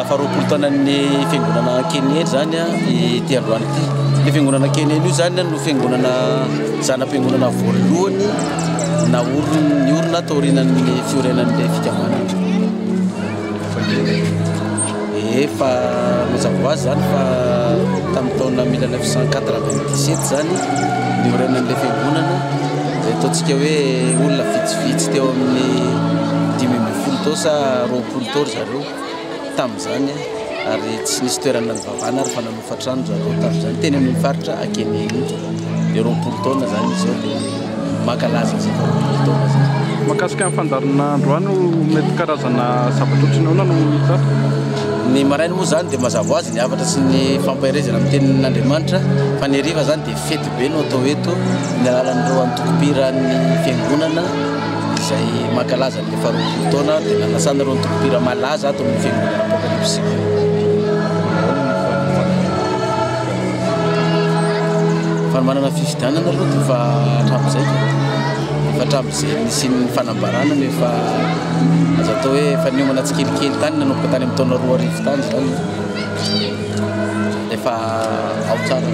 faharoapolo taonan'ny fiangonana Kenya zany ity androany ity. Ny fiangonana Kenya io zany no fiangonana zanam-piangonana voalohany niorina tao aorianan'ny fiorenan'ilay fikambanana. Fa mazava azy zany fa tamin'ny taona 1997 zany niorenan'ilay fiangonana. Ataontsika hoe olona vitsivitsy teo amin'ny 5 tao sa 20 tao zareo tamin'izany, ary tsy nisy toerana nivavahana ary fa nanofatrano zareo tamin'izany teny amin'ny faritra Kenya iny. Dia 20 taona zany izao dia makalaza zay 20 taona zany. Mahakasika ny fandarina androany mety karazana zavatra ohatrany ahoana no hita? Ny maraina moa zany dia mazava azy ny havatra sy ny fampaherezana amin'ny tenin'Andriamanitra, fa ny hariva zany dia fety be no atao eto ny alalan'ireo antokom-piran'ny fiangonana izay makalaza ny faharoapolo taona dia nanasana ireo antokom-pira malaza ato amin'ny fiangonana apokalipsika. Fa manana fifidianana aloha dia efa hatramin'izay hatramin'izay nisy ny fanambarana nefa azo atao hoe efa niomana tsikelikely tany nanomboka tany amin'ny taona 2000 tany zany efa ao tsara.